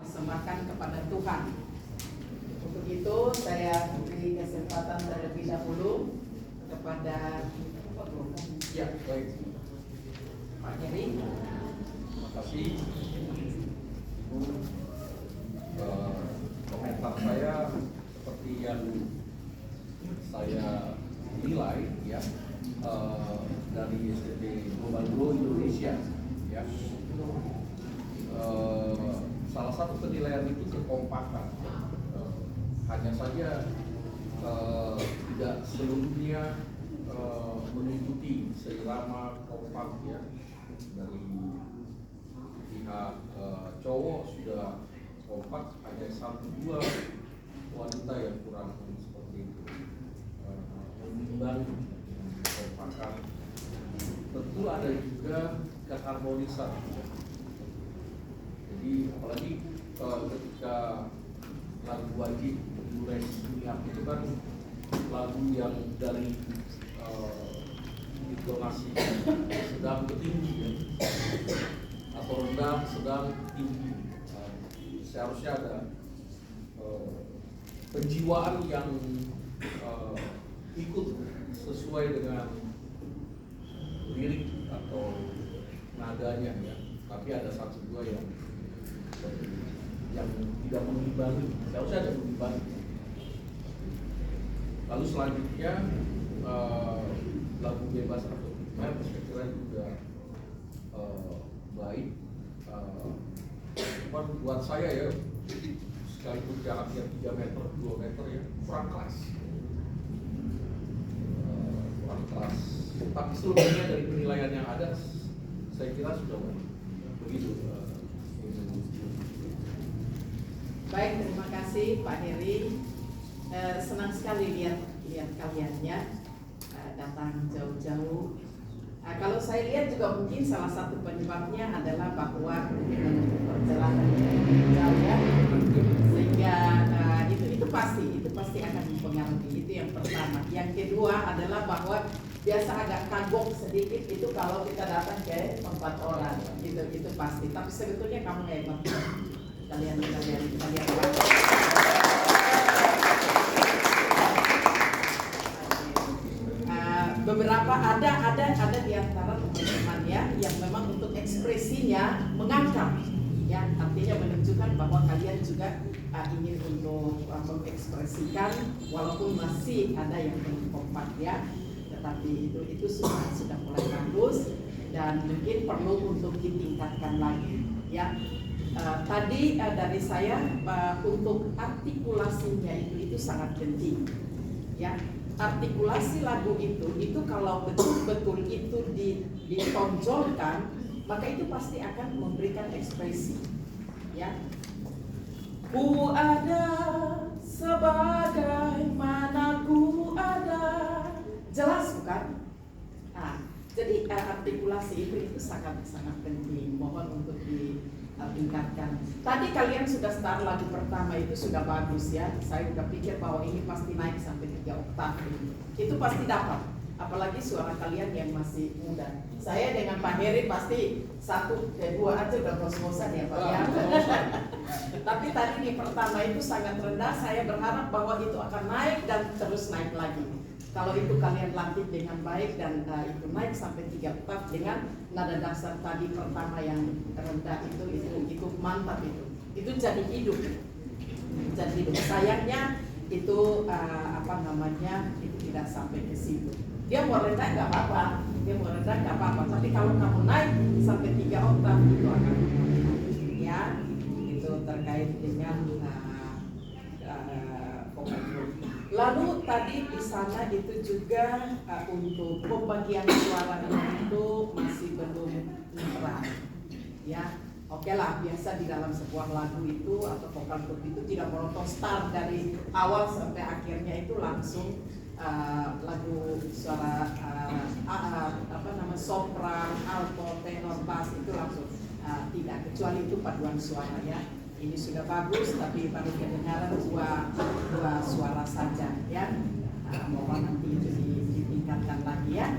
persembahkan kepada Tuhan. Untuk itu saya beri kesempatan terlebih dahulu kepada baik. Pak Heri. Terima kasih Ibu. Komentar saya seperti yang saya nilai ya dari STT Global Grow Indonesia ya. Salah satu penilaian itu kekompakan. Hanya saja tidak seluruhnya mengikuti seirama kompak ya. Dari pihak cowok sudah kompak, hanya 1-2 wanita yang kurang seperti itu menimbang kompakan. Tentu ada juga keharmonisan. Jadi apalagi ketika lagu wajib Durek Niat itu kan lagu yang dari intonasi sedang ke tinggi ya, atau rendah sedang tinggi. Seharusnya ada penjiwaan yang ikut sesuai dengan lirik atau nadanya ya. Tapi ada 1-2 yang tidak mengimbangi. Seharusnya ada mengimbangi. Lalu selanjutnya lagu bebas atau saya kira juga baik. Cuman buat saya ya, sekalipun jaraknya 3 meter, 2 meter ya, kurang kelas. Kurang kelas. Tapi selebihnya dari penilaian yang ada, saya kira sudah begitu. Baik, terima kasih Pak Heri. Senang sekali lihat kaliannya datang jauh-jauh. Kalau saya lihat juga mungkin salah satu penyebabnya adalah bahwa perjalanan jauh ya, sehingga itu pasti akan mempengaruhi. Itu yang pertama. Yang kedua adalah bahwa biasa agak kagok sedikit itu kalau kita datang ke tempat orang, itu pasti. Tapi sebetulnya kamu hebat. Kalian beberapa ada di antara teman-teman ya yang memang untuk ekspresinya mengangkat ya, artinya menunjukkan bahwa kalian juga ingin untuk mengekspresikan walaupun masih ada yang belum kompak ya, tetapi itu sudah mulai bagus dan mungkin perlu untuk ditingkatkan lagi ya. Tadi dari saya untuk artikulasinya itu sangat penting ya. Artikulasi lagu itu kalau betul-betul itu ditonjolkan, maka itu pasti akan memberikan ekspresi ya. Ku ada sebagaimana ku ada, jelas bukan? Jadi artikulasi itu sangat penting. Mohon untuk ditingkatkan. Tadi kalian sudah start lagu pertama itu sudah bagus ya. Saya udah pikir bahwa ini pasti naik sampai 3 oktav. Itu pasti dapat. Apalagi suara kalian yang masih muda. Saya dengan Pak Heri pasti 1, 2 aja udah ngos-ngosan ya Pak ya. Tapi tadi di pertama itu sangat rendah. Saya berharap bahwa itu akan naik dan terus naik lagi. Kalau itu kalian latih dengan baik dan itu naik sampai 3 oktav dengan nada dasar tadi pertama yang rendah itu mantap itu jadi hidup. Sayangnya itu itu tidak sampai ke situ. Dia mau rendah nggak apa-apa, tapi kalau kamu naik sampai 3 oktav itu akan ya, itu terkait dengan vokal. Lalu tadi di sana itu juga untuk pembagian suara itu masih belum terang ya. Oke lah, biasa di dalam sebuah lagu itu atau vokal grup itu tidak monoton start dari awal sampai akhirnya itu langsung lagu suara sopran, alto, tenor, bass itu langsung tidak, kecuali itu paduan suara ya. Ini sudah bagus tapi baru kedengaran dua suara saja ya. Mohon nanti itu ditingkatkan lagi ya.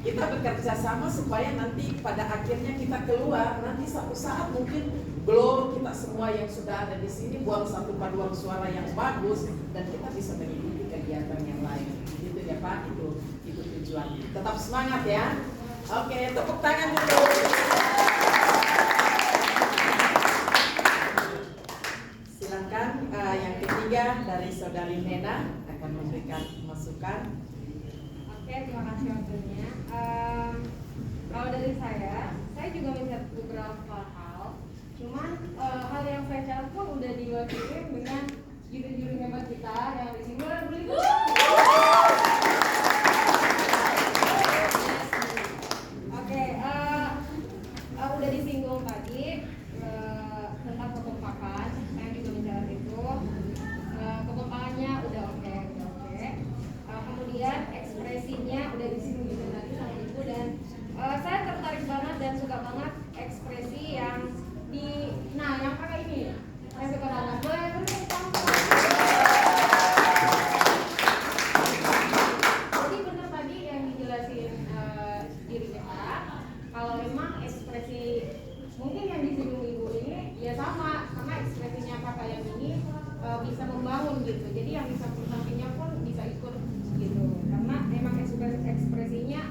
kita bekerja sama supaya nanti pada akhirnya kita keluar, nanti suatu saat mungkin belum kita semua yang sudah ada di sini buang satu paduan suara yang bagus dan kita bisa mengikuti kegiatan yang lain. Gitu ya Pak, itu tujuan. Tetap semangat ya. Oke, tepuk tangan dulu. Silakan yang ketiga dari Saudari Nena akan memberikan masukan. Oke, terima kasih waktunya. Kalau dari saya juga mencatat beberapa hal. Cuman hal yang saya catat pun udah diwakili dengan juri-juri hebat kita yang di sini. Oke, udah disinggung tadi tentang kekompakan. Saya juga mencatat itu. Kekompakannya udah oke. Kemudian ekspresinya udah disinggung juga tadi sama Ibu, dan saya tertarik banget dan suka banget ekspresi yang yang pakai ini. Saya suka banget. Boleh jadi benar tadi yang dijelasin diri kita, kalau memang ekspresi mungkin yang disinggung Ibu ini ya sama, karena ekspresinya kakak yang ini bisa membangun gitu. Jadi yang di samping-sampingnya pun bisa ikut gitu, karena memang ekspresinya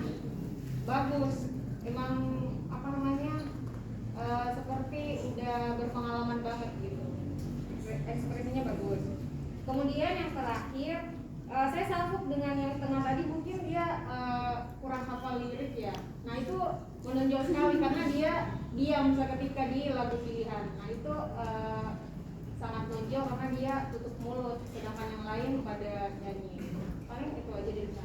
bagus, emang seperti udah berpengalaman banget gitu, ekspresinya bagus. Kemudian yang terakhir, saya salvok dengan yang tengah tadi, mungkin dia kurang hafal lirik ya. Nah itu menonjol sekali karena dia diam seketika di lagu pilihan. Nah itu sangat menonjol karena dia tutup mulut, sedangkan yang lain pada nyanyi. Paling itu aja dari saya.